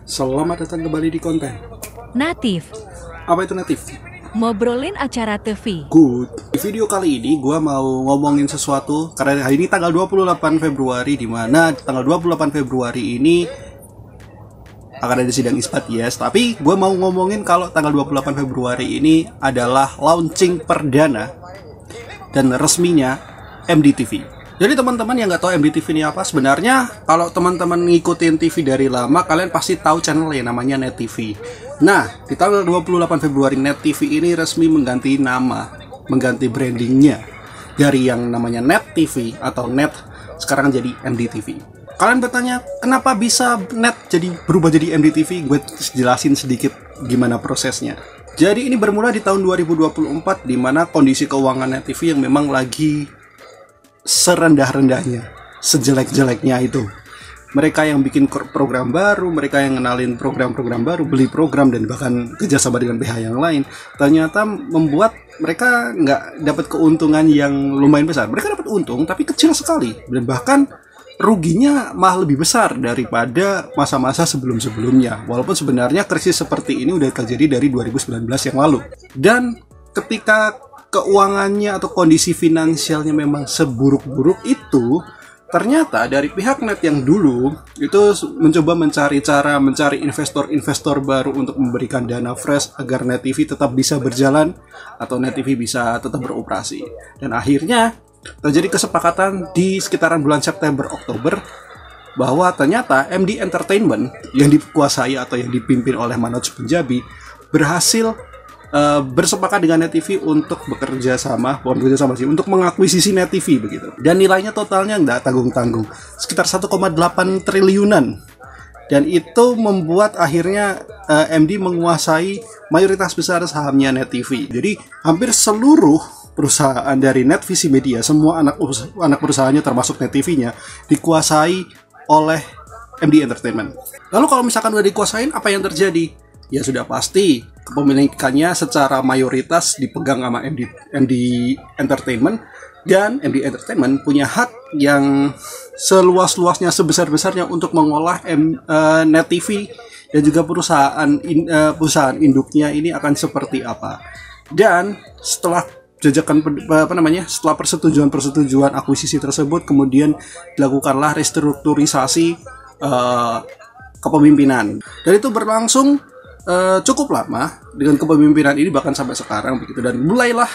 Selamat datang kembali di konten Natif. Apa itu Natif? Ngobrolin acara TV. Good. Di video kali ini gue mau ngomongin sesuatu karena hari ini tanggal 28 Februari, di mana tanggal 28 Februari ini akan ada sidang isbat, yes. Tapi gue mau ngomongin kalau tanggal 28 Februari ini adalah launching perdana dan resminya MDTV. Jadi teman-teman yang nggak tahu MDTV ini apa, sebenarnya kalau teman-teman ngikutin TV dari lama, kalian pasti tahu channel yang namanya Net TV. Nah, di tanggal 28 Februari Net TV ini resmi mengganti nama, mengganti brandingnya dari yang namanya Net TV atau Net sekarang jadi MDTV. Kalian bertanya, kenapa bisa Net berubah jadi MDTV? Gue jelasin sedikit gimana prosesnya. Jadi ini bermula di tahun 2024, di mana kondisi keuangan Net TV yang memang lagi serendah-rendahnya, sejelek-jeleknya itu. Mereka yang bikin program baru, mereka yang ngenalin program-program baru, beli program dan bahkan kerjasama dengan pihak yang lain, ternyata membuat mereka nggak dapat keuntungan yang lumayan besar. Mereka dapat untung tapi kecil sekali, dan bahkan ruginya malah lebih besar daripada masa-masa sebelum-sebelumnya. Walaupun sebenarnya krisis seperti ini udah terjadi dari 2019 yang lalu. Dan ketika keuangannya atau kondisi finansialnya memang seburuk-buruk itu, ternyata dari pihak Net yang dulu itu mencoba mencari investor-investor baru untuk memberikan dana fresh agar Net TV tetap bisa berjalan atau Net TV bisa tetap beroperasi. Dan akhirnya terjadi kesepakatan di sekitaran bulan September-Oktober bahwa ternyata MD Entertainment yang dikuasai atau yang dipimpin oleh Manoj Punjabi berhasil bersepakat dengan Net TV untuk bekerja sama, untuk mengakuisisi Net TV begitu. Dan nilainya totalnya nggak tanggung-tanggung, sekitar 1,8 triliunan. Dan itu membuat akhirnya MD menguasai mayoritas besar sahamnya Net TV. Jadi hampir seluruh perusahaan dari Net Visi Media, semua anak perusahaannya termasuk Net TV-nya dikuasai oleh MD Entertainment. Lalu kalau misalkan udah dikuasain, apa yang terjadi? Ya sudah pasti kepemilikannya secara mayoritas dipegang sama MD Entertainment, dan MD Entertainment punya hak yang seluas-luasnya, sebesar-besarnya untuk mengolah Net TV dan juga perusahaan induknya ini akan seperti apa. Dan setelah setelah persetujuan akuisisi tersebut, kemudian dilakukanlah restrukturisasi kepemimpinan, dan itu berlangsung cukup lama dengan kepemimpinan ini, bahkan sampai sekarang begitu. Dan mulailah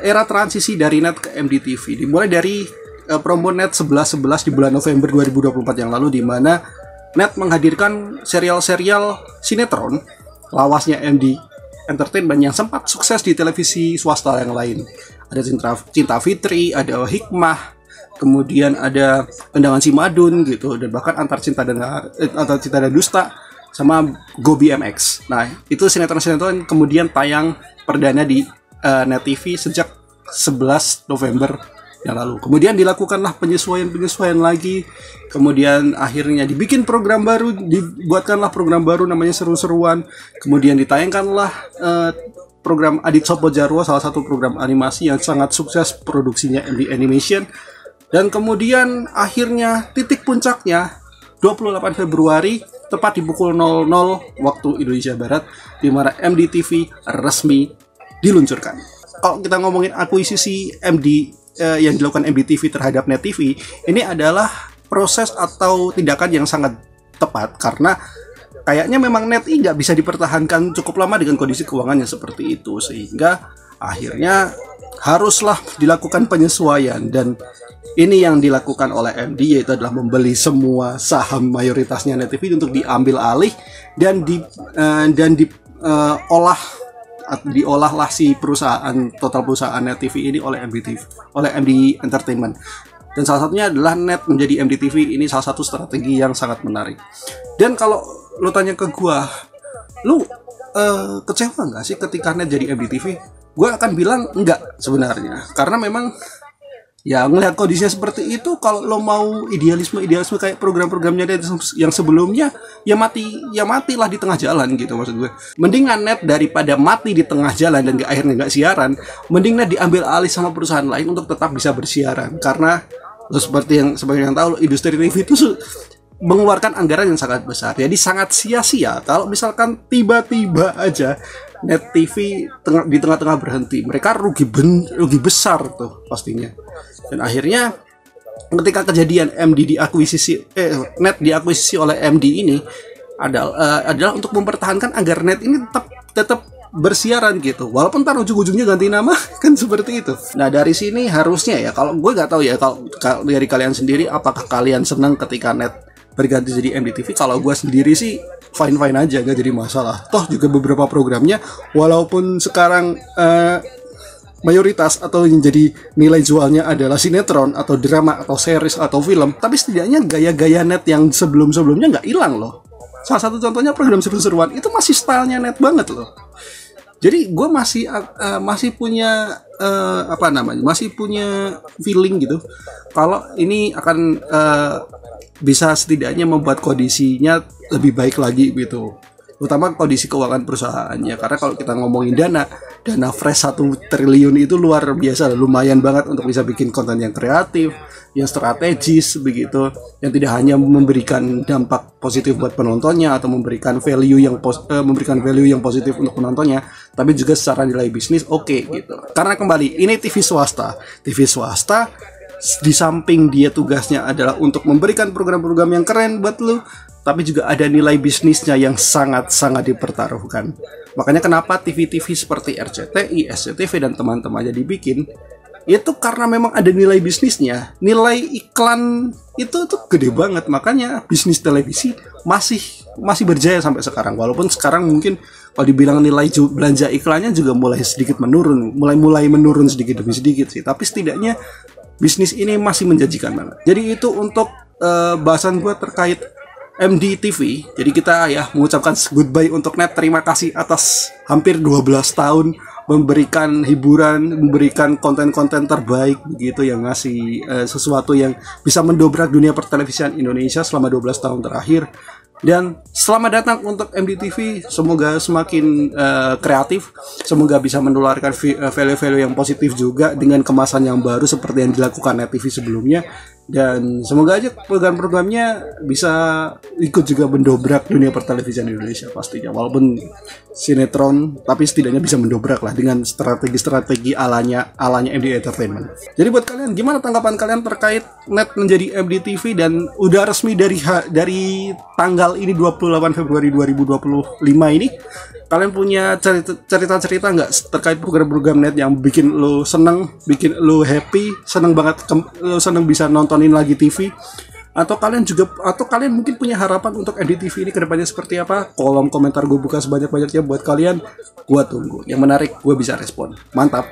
era transisi dari Net ke MDTV, dimulai dari promo Net 11.11 di bulan November 2024 yang lalu, di mana Net menghadirkan serial-serial sinetron lawasnya MD Entertainment yang sempat sukses di televisi swasta yang lain. Ada Cinta Fitri, ada Hikmah, kemudian ada Tendangan Si Madun gitu, dan bahkan Antar Cinta dan Dusta sama Go BMX. Nah, itu sinetron-sinetron kemudian tayang perdana di Net TV sejak 11 November yang lalu. Kemudian dilakukanlah penyesuaian lagi. Kemudian akhirnya dibuatkanlah program baru namanya Seru-Seruan. Kemudian ditayangkanlah program Adit Sopo Jarwo, salah satu program animasi yang sangat sukses produksinya MD Animation. Dan kemudian akhirnya titik puncaknya 28 Februari tepat di pukul 00 waktu Indonesia Barat, di mana MDTV resmi diluncurkan. Kalau kita ngomongin akuisisi yang dilakukan MDTV terhadap Net TV, ini adalah proses atau tindakan yang sangat tepat, karena kayaknya memang Net TV nggak bisa dipertahankan cukup lama dengan kondisi keuangannya seperti itu, sehingga akhirnya haruslah dilakukan penyesuaian. Dan ini yang dilakukan oleh MD, yaitu adalah membeli semua saham mayoritasnya Net TV untuk diambil alih dan diolahlah si total perusahaan Net TV ini oleh MD Entertainment. Dan salah satunya adalah Net menjadi MDTV. Ini salah satu strategi yang sangat menarik. Dan kalau lo tanya ke gua, lu kecewa nggak sih ketika Net jadi MDTV? Gue akan bilang enggak sebenarnya, karena memang ya ngelihat kondisinya seperti itu, kalau lo mau idealisme kayak program-programnya yang sebelumnya, ya matilah di tengah jalan gitu, maksud gue. Mendingan Net daripada mati di tengah jalan dan akhirnya nggak siaran, mending Net diambil alih sama perusahaan lain untuk tetap bisa bersiaran. Karena lo seperti yang tahu, industri TV itu mengeluarkan anggaran yang sangat besar. Jadi sangat sia-sia kalau misalkan tiba-tiba aja Net TV di tengah-tengah berhenti. Mereka rugi besar tuh pastinya. Dan akhirnya ketika kejadian Net diakuisisi oleh MD ini adalah untuk mempertahankan agar Net ini tetap bersiaran gitu, walaupun ntar ujung-ujungnya ganti nama kan seperti itu. Nah dari sini harusnya ya, kalau gue nggak tahu ya, kalau dari kalian sendiri apakah kalian senang ketika Net berganti jadi MDTV? Kalau gue sendiri sih fine aja, gak jadi masalah. Toh juga beberapa programnya walaupun sekarang mayoritas atau yang jadi nilai jualnya adalah sinetron atau drama atau series atau film, tapi setidaknya gaya-gaya Net yang sebelum-sebelumnya nggak hilang loh. Salah satu contohnya program seru-seruan itu masih stylenya Net banget loh. Jadi gue masih punya masih punya feeling gitu kalau ini akan bisa setidaknya membuat kondisinya lebih baik lagi gitu, terutama kondisi keuangan perusahaannya. Karena kalau kita ngomongin dana fresh 1 triliun itu luar biasa, lumayan banget untuk bisa bikin konten yang kreatif, yang strategis begitu, yang tidak hanya memberikan dampak positif buat penontonnya atau memberikan value yang positif untuk penontonnya, tapi juga secara nilai bisnis oke gitu. Karena kembali ini TV swasta di samping dia tugasnya adalah untuk memberikan program-program yang keren buat lu, tapi juga ada nilai bisnisnya yang sangat-sangat dipertaruhkan. Makanya kenapa TV-TV seperti RCTI, SCTV dan teman-temannya dibikin, itu karena memang ada nilai bisnisnya. Nilai iklan itu tuh gede banget. Makanya bisnis televisi masih berjaya sampai sekarang. Walaupun sekarang mungkin kalau dibilang nilai belanja iklannya juga mulai sedikit menurun, mulai menurun sedikit demi sedikit sih. Tapi setidaknya bisnis ini masih menjanjikan banget. Jadi itu untuk bahasan gue terkait MDTV. Jadi kita ya mengucapkan goodbye untuk Net. Terima kasih atas hampir 12 tahun memberikan hiburan, memberikan konten-konten terbaik begitu, yang ngasih sesuatu yang bisa mendobrak dunia pertelevisian Indonesia selama 12 tahun terakhir. Dan selamat datang untuk MDTV, semoga semakin kreatif, semoga bisa menularkan value-value yang positif juga dengan kemasan yang baru seperti yang dilakukan Net TV sebelumnya. Dan semoga aja program-programnya bisa ikut juga mendobrak dunia pertelevisian Indonesia pastinya, walaupun sinetron tapi setidaknya bisa mendobrak lah dengan strategi-strategi alanya MD Entertainment. Jadi buat kalian, gimana tanggapan kalian terkait Net menjadi MDTV dan udah resmi dari tanggal ini 28 Februari 2025 ini? Kalian punya cerita-cerita nggak terkait program-program Net yang bikin lo seneng, bikin lo happy, seneng banget, lo seneng bisa nontonin lagi TV? Atau kalian mungkin punya harapan untuk MDTV ini kedepannya seperti apa? Kolom komentar gue buka sebanyak-banyaknya buat kalian. Gue tunggu. Yang menarik gue bisa respon. Mantap.